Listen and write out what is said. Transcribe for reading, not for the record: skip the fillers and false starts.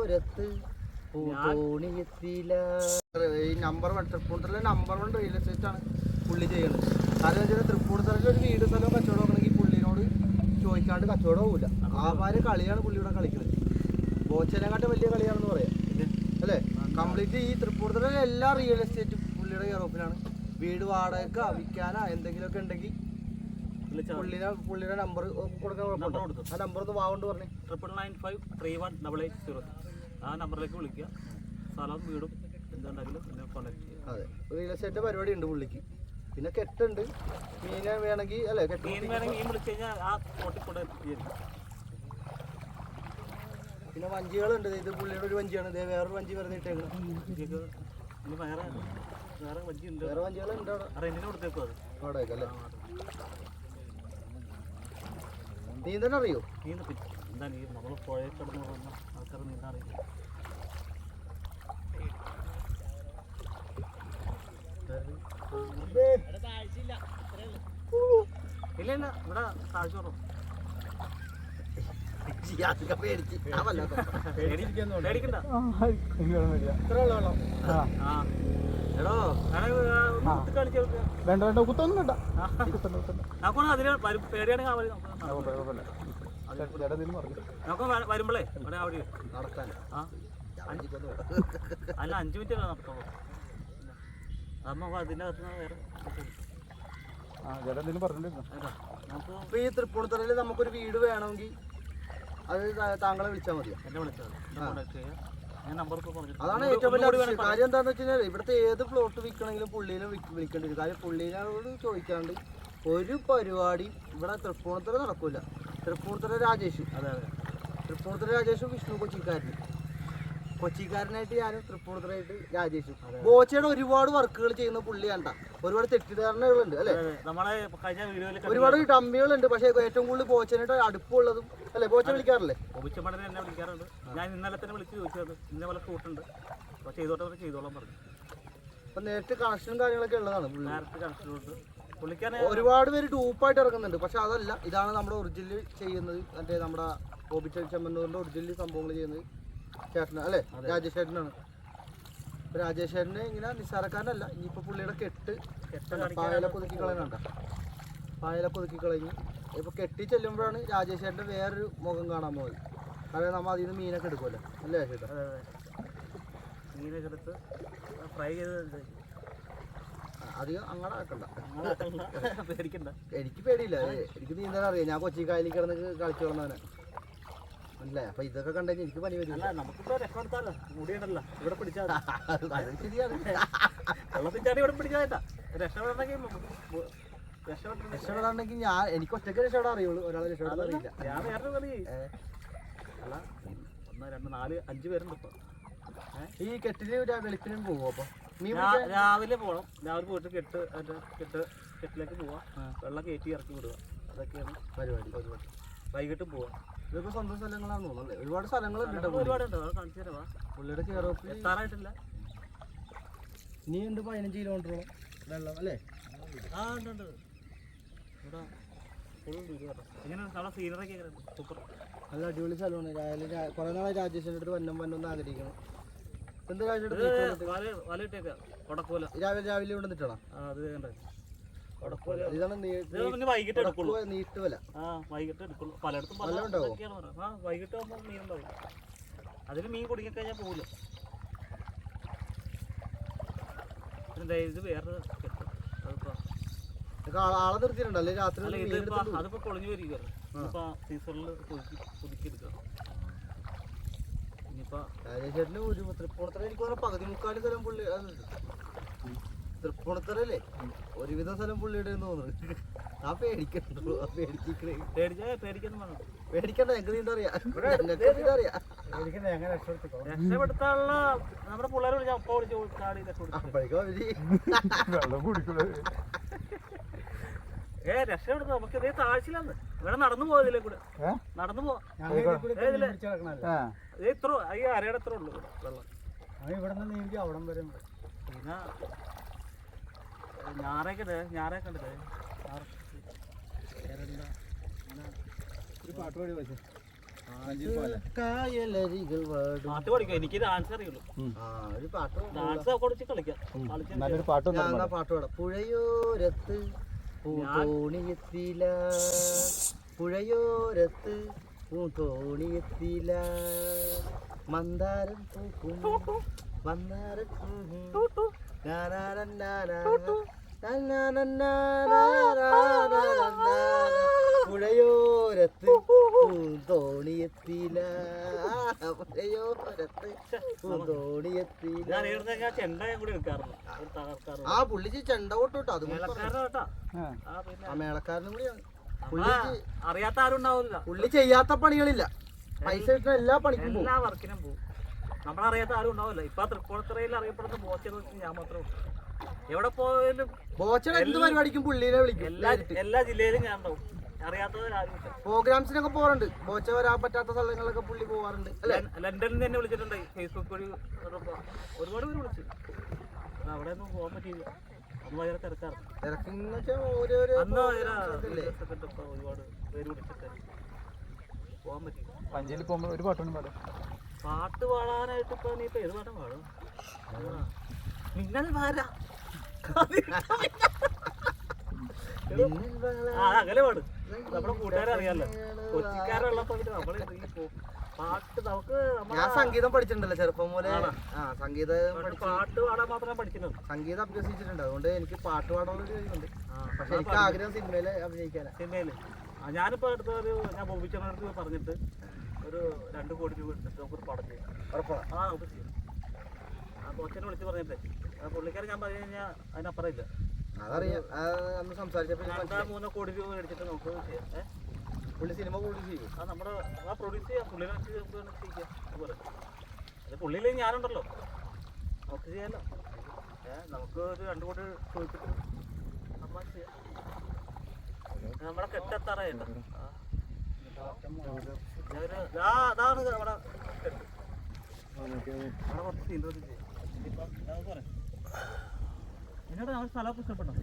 ഓരത്ത് ഈ number 1 തൃപ്പൂണിത്തുറയിലെ number 1 real estate ആണ് പുള്ളി ചെയ്യുന്നത്. കാരണം വെച്ചാൽ തൃപ്പൂണിത്തുറയിൽ ഒരു വീട് സ്ഥലവും കച്ചവടം നോക്കണമെങ്കിൽ പുള്ളിനോട് ചോദിക്കാണ്ട് കച്ചവടം പോകില്ല. ആപാര് കളിയാണ് പുള്ളിയുടെ കളിക്കുന്നത്. ബോച്ചനെക്കാട്ട് വലിയ കളിയാണെന്ന് പറയാം അല്ലേ. കംപ്ലീറ്റ് ഈ തൃപ്പൂണിത്തുറയിലെ എല്ലാ റിയൽ എസ്റ്റേറ്റും പുള്ളിയുടെ യൂറോപ്പിലാണ്. വീട് വാടക വിൽക്കാനാ എന്തെങ്കിലുമൊക്കെ ഉണ്ടെങ്കിൽ പുള്ളിയുടെ നമ്പർ കൊടുക്കാൻ കുഴപ്പമുണ്ടോ? ആ നമ്പർ ഒന്ന് വാഗോണ്ട് പറഞ്ഞു 9953131880. ആ നമ്പറിലേക്ക് വിളിക്കുക. സ്ഥലവും വീടും എന്തുണ്ടെങ്കിലും പിന്നെ കോൺടാക്ട് ചെയ്യുക. അതെ, റിയൽ എസ്റ്റേറ്റ് പരിപാടി ഉണ്ട് പുള്ളിക്ക്. പിന്നെ കെട്ടുണ്ട്, മീൻ വേണമെങ്കിൽ അല്ലേ, മീൻ വേണമെങ്കിൽ മീൻ വിളിച്ചു കഴിഞ്ഞാൽ ആ സ്പോട്ടിൽ കൂടെ എത്തിച്ചിരിക്കും. പിന്നെ വഞ്ചികളുണ്ട്. ഇത് പുള്ളിയുടെ ഒരു വഞ്ചിയാണ്. ഇതേ വേറൊരു വഞ്ചി വെറുതെ ഇട്ടേക്കണം. ഇനി വേറെ വഞ്ചി ഉണ്ട്. വേറെ വഞ്ചികളുണ്ട് അവിടെ. റെന്റിന് കൊടുത്തേക്കും. അത് വാടകയ്ക്കല്ലേ. നീന്തൽ അറിയോ? എന്താണ് ഈ നമ്മൾ പുഴയിൽ കിടന്ന് പോകുന്ന ആൾക്കാർ നീന്താൻ അറിയില്ല. ഇല്ല ഇല്ല, ഇവിടെ താഴ്ച കുറവ്. പേടിക്കണ്ട. വരുമ്പോളേ ഇവിടെ അവിടെ നടത്താൻ അല്ല 5 മിനിറ്റ് നടത്തുള്ളൂ. അതാകുമ്പോ അതിൻ്റെ അകത്ത് വേറെ ഇപ്പൊ ഈ തൃപ്പൂണിത്തുറയിൽ നമുക്കൊരു വീട് വേണമെങ്കിൽ അത് താങ്കളെ വിളിച്ചാൽ മതി. എന്നെ വിളിച്ചാൽ ഞാൻ നമ്പർ അതാണ് ഏറ്റവും വലിയ കാര്യം. എന്താണെന്ന് വെച്ച് കഴിഞ്ഞാൽ ഇവിടുത്തെ ഏത് പ്ലോട്ട് വിൽക്കണമെങ്കിലും പുള്ളീനെ വിളിക്കേണ്ടി വരും. കാര്യം പുള്ളീനോട് ചോദിക്കാണ്ട് ഒരു പരിപാടി ഇവിടെ തൃപ്പൂണിത്തുറ നടക്കൂല. തൃപ്പൂണിത്തുറ രാജേഷ്, അതെ തൃപ്പൂണിത്തുറ രാജേഷും വിഷ്ണു കൊച്ചിക്കാരനായിട്ട് ഞാനും തൃപ്പൂണിത്തുറയായിട്ട് രാജേഷും. ബോച്ചയുടെ ഒരുപാട് വർക്കുകൾ ചെയ്യുന്ന പുള്ളി കണ്ട. ഒരുപാട് തെറ്റിദ്ധാരണകളുണ്ട് അല്ലെ, ഒരുപാട് ഡമ്മികളുണ്ട്. പക്ഷെ ഏറ്റവും കൂടുതൽ ബോച്ചനായിട്ട് അടുപ്പുള്ളതും അല്ലെ. ബോച്ച വിളിക്കാറില്ലേ? എന്നെ വിളിക്കാറുണ്ട്. ഞാൻ ഇന്നലെ തന്നെ വിളിച്ച് ചോദിച്ചത് ഇന്ന പോലെ ഷൂട്ടുണ്ട്, പക്ഷെ ചെയ്തോളാൻ പറഞ്ഞു. അപ്പൊ നേരിട്ട് കണക്ഷനും കാര്യങ്ങളൊക്കെ ഉള്ളതാണ്. നേരത്തെ കണക്ഷനുണ്ട് പുള്ളിക്കാരൻ. ഒരുപാട് പേര് ഡൂപ്പായിട്ട് ഇറക്കുന്നുണ്ട്. പക്ഷെ അതല്ല, ഇതാണ് നമ്മുടെ ഒറിജിനൽ ചെയ്യുന്നത്. മറ്റേ നമ്മുടെ ഓബിറ്റൽ ചെമ്മന്നൂരിന്റെ ഒറിജിനൽ സംഭവങ്ങൾ ചെയ്യുന്നത് ചേട്ടനാ അല്ലേ, രാജേഷ് ചേട്ടനാണ്. രാജേഷ് ചേട്ടന് ഇങ്ങനെ നിസ്സാരക്കാരനല്ല. ഇനിയിപ്പോ പുള്ളിയുടെ കെട്ട് പായലൊക്കെ ഒതുക്കി കളയുന്നുണ്ട. പായലൊക്കെ ഒതുക്കി കളഞ്ഞ് ഇപ്പൊ കെട്ടി ചെല്ലുമ്പോഴാണ് രാജേഷ് ചേട്ടന്റെ വേറൊരു മുഖം കാണാൻ പോയത്. അതായത് നമ്മൾ അതിൽ നിന്ന് മീനൊക്കെ എടുക്കുമല്ലോ അല്ലേ ചേട്ടാ? മീനൊക്കെ എടുത്ത് ഫ്രൈ ചെയ്ത് അധികം അങ്ങനെ ആക്കണ്ട. പേടിക്കണ്ട. എനിക്ക് പേടിയില്ല, എനിക്ക് നീന്താൻ അറിയാം. ഞാൻ കൊച്ചി കായലിൽ കിടന്ന് കളിച്ചു വളർന്നവനെ അല്ലേ. അപ്പൊ ഇതൊക്കെ കണ്ടുകഴിഞ്ഞാൽ എനിക്ക് പനി വരില്ല. നമുക്കിപ്പോ രക്ഷപ്പെടുത്താലോ, മുടിയുണ്ടല്ലോ ഇവിടെ പിടിച്ചാൽ. ശരിയാണ്, വെള്ളത്തിച്ചാടി ഇവിടെ പിടിച്ചാ രക്ഷപ്പെടാണ്ടെങ്കിൽ എനിക്ക് ഒറ്റയ്ക്ക് രക്ഷപ്പെടാൻ അറിയുള്ളൂ, ഒരാളെ രക്ഷപ്പെടാൻ അറിയില്ല. ഞാൻ വേറെ കളി അല്ല, 1 2 4 5 പേരുണ്ട് ഇപ്പൊ. ഈ കെട്ടില് വെളുപ്പിനും പോകും. അപ്പൊ രാവിലെ പോകണം. രാവിലെ പോയിട്ട് കെട്ടിലേക്ക് പോവാം. വെള്ളം കയറ്റി ഇറക്കി വിടുക. അതൊക്കെയാണ് പരിപാടി. വൈകിട്ടും പോവാം. ഇതൊക്കെ സ്വന്തം സ്ഥലങ്ങളാണെന്ന് തോന്നുന്നല്ലേ? ഒരുപാട് സ്ഥലങ്ങളുണ്ട്. ഒരുപാടുണ്ട്. അത് കാണിച്ചു തരാം. പുള്ളിയുടെ കെയറോപ്പിൽ എത്താറായിട്ടില്ല. ഇനി ഉണ്ട് 15 കിലോമീറ്ററോളം വെള്ളം അല്ലേ? ആ ഉണ്ട്. ഇവിടെ ഇങ്ങനെ നല്ല സീനറൊക്കെ സൂപ്പർ, നല്ല അടിപൊളി സ്ഥലമാണ്. കുറെ നാളെ രാജേഷിൻ്റെ അടുത്ത് വന്നൊന്ന് ആഗ്രഹിക്കണം. എന്ത് രാവിലെ ഇവിടെ നിന്നിട്ടാണ് വൈകിട്ട് എടുക്കുള്ളൂ. നീട്ടുവല വൈകിട്ട് എടുക്കുള്ളൂ. പലയിടത്തും വൈകിട്ട് ആകുമ്പോൾ മീൻ ഉണ്ടാവും. അതിന് മീൻ കുടുങ്ങി കഴിഞ്ഞാൽ പോകില്ല. ഇത് വേറെ ആളെ നിർത്തിയിട്ടുണ്ടല്ലേ രാത്രി? അതിപ്പോ പൊളിഞ്ഞു വരികയാണ്. ഇപ്പൊ സീസണിൽ പുതുക്കി എടുക്കാം. ഇനിയിപ്പോ രാജേഷേട്ടന് ഒരു തൃപ്പൂണിത്തുറ എനിക്ക് പറഞ്ഞ 13 സ്ഥലം പുള്ളി തൃപ്പൂണിത്തുറല്ലേ ഒരുവിധം സ്ഥലം പുള്ളിയുടെ തോന്നുന്നു. ആ പേടിക്കണ്ടോ? പേടിക്കണ്ട, ഞങ്ങൾക്ക് നീന്താ അറിയാം. രക്ഷപ്പെടുത്താനുള്ള നമ്മുടെ പിള്ളേർ വിളിച്ചാൽ അപ്പ വിളിച്ച് ചാടി രക്ഷപ്പെടുത്ത. നമുക്ക് ഇതേ താഴ്ചയിലാന്ന്. ഇവിടെ നടന്നു പോയതില്ലേ കൂടെ നടന്നു പോവാ. ഇത്ര ഈ അരയുടെ എത്ര ഉള്ളു വെള്ളം ഇവിടെ നിന്ന് നീന്തി അവിടം വരെ. പിന്നെ ഞാറൊക്കെ ഉണ്ടല്ലേ. ഒരു പാട്ട് പാടി വെച്ചു. കായലരികൾ വാടും. പാട്ട് പഠിക്കാം, എനിക്ക് ഡാൻസ് അറിയുള്ളൂ. ആ, ഒരു പാട്ട് ഡാൻസ് കുറച്ച് കളിക്കാം. നല്ലൊരു പാട്ട് ഞാൻ എന്നാ പാട്ട് പാടാം. പുഴയോരത്ത് പൂന്തോണിയെത്തിയില്ല, പുഴയോരത്ത് പൂന്തോണിയെത്തിയില്ല, മന്ദാരം പൂക്കും മന്ദാരം പുഴയോരത്ത് പൂന്തോണിയെത്തിയില്ല, പുഴയോരത്ത് പൂന്തോണിയെത്തിയില്ല. ഞാൻ എഴുതുന്ന ചെണ്ട ഞാൻ കൂടി എടുക്കാറുണ്ട്, തകർക്കാറുണ്ട്. ആ പുള്ളിക്ക് ചെണ്ട കൊട്ടു അത് മേളക്കാരനാ കേട്ടാ. ആ പിന്നെ മേളക്കാരനും കൂടിയാണ്. അറിയാത്ത ആരും ഉണ്ടാവില്ല. പുള്ളി ചെയ്യാത്ത പണികളില്ല, പൈസ കിട്ടുന്ന എല്ലാ പണിക്കും പോകും, എല്ലാ വർക്കിനും പോകും. നമ്മളറിയാത്ത ആരും ഉണ്ടാവില്ല. ഇപ്പൊ തൃക്കോണത്തറയിൽ അറിയപ്പെടുന്ന ബോച്ചെന്ന് വെച്ചാൽ ഞാൻ മാത്രമേ ഉള്ളൂ. എവിടെ പോയാലും ബോച്ചയുടെ എന്ത് പരിപാടിക്കും പുള്ളിനെ വിളിക്കും. എല്ലാ ജില്ലയിലും ഞാൻ ഉണ്ടാവും. അറിയാത്തവരാരും ഇല്ല. പ്രോഗ്രാംസിനൊക്കെ പോകാറുണ്ട്. ബോച്ച വരാൻ പറ്റാത്ത സ്ഥലങ്ങളിലൊക്കെ പുള്ളി പോകാറുണ്ട് അല്ലേ? ലണ്ടനിൽ നിന്ന് തന്നെ വിളിച്ചിട്ടുണ്ട്, ഫേസ്ബുക്ക് വഴി ഒരുപാട് പേര് വിളിച്ചു. അവിടെ ഒന്നും പോകാൻ പറ്റിയില്ല, അന്ന് ഭയങ്കര തിരക്കാറുണ്ട്. തിരക്കെന്ന് വെച്ചാൽ ഓരോരോ അന്ന് ഒരുപാട് പേര് വിളിച്ചിട്ട് പോകാൻ പറ്റിയില്ല. പഞ്ചായത്തിൽ പോകുമ്പോൾ ഒരു പാട്ടൊന്നും പാടും. പാട്ട് പാടാനായിട്ട് ഇപ്പൊ നീ ഇപ്പൊ ഏത് പാട്ടും പാടും? മിന്നൽ വാര അങ്ങനെ പാടും. നമ്മുടെ കൂട്ടുകാരെ അറിയാലോ, കൊച്ചിക്കാരുള്ളപ്പോ നമ്മള് ഈ പാട്ട് നമുക്ക് ഞാൻ സംഗീതം പഠിച്ചിട്ടുണ്ടല്ലോ ചെറുപ്പം പോലെ. ആ സംഗീതം പാട്ട് പാടാൻ മാത്രമേ പഠിക്കുന്നുള്ളൂ. സംഗീതം അഭ്യസിച്ചിട്ടുണ്ട്, അതുകൊണ്ട് എനിക്ക് പാട്ട് പാടാനുള്ള കഴിവുണ്ട്. പക്ഷെ എനിക്ക് ആഗ്രഹം സിനിമയിൽ അഭിനയിക്കാനാണ്. സിനിമയില് ഞാനിപ്പോ അടുത്ത ഞാൻ ബോബിച്ചമ്മടുത്ത് പറഞ്ഞിട്ട് ഒരു 2 കോടി രൂപ എടുത്തിട്ട് നമുക്കൊരു പടം ചെയ്യാം. ആ നമുക്ക് ചെയ്യാം. ആ ബോച്ചനെ വിളിച്ച് പറഞ്ഞിട്ടേ പുള്ളിക്കാരൻ ഞാൻ പറഞ്ഞു കഴിഞ്ഞാൽ അതിനപ്പുറം ഇല്ല. അതറിയാം, അന്ന് സംസാരിച്ചപ്പോൾ 2-3 കോടി രൂപ മേടിച്ചിട്ട് നമുക്ക് ചെയ്യാം. പുള്ളി സിനിമ പ്രൊഡ്യൂസ് ചെയ്യും. ആ നമ്മുടെ ആ പ്രൊഡ്യൂസ് ചെയ്യാം, പുള്ളിനെ വെച്ച് നമുക്ക് ചെയ്യാം. അതുപോലെ അത് പുള്ളിയിൽ ഞാനുണ്ടല്ലോ, നമുക്ക് ചെയ്യാമല്ലോ. നമുക്ക് ഒരു 2 കോടി ചോദിച്ചിട്ട് നമ്മൾ ചെയ്യാം. നമ്മുടെ കെട്ടെത്താറായിട്ട് അതാണ് നമ്മുടെ കെട്ട്. അവിടെ കുറച്ച് സീൻ ചെയ്യാം. എന്നോട് നമ്മുടെ സ്ഥലമൊക്കെ ഇഷ്ടപ്പെട്ടോ?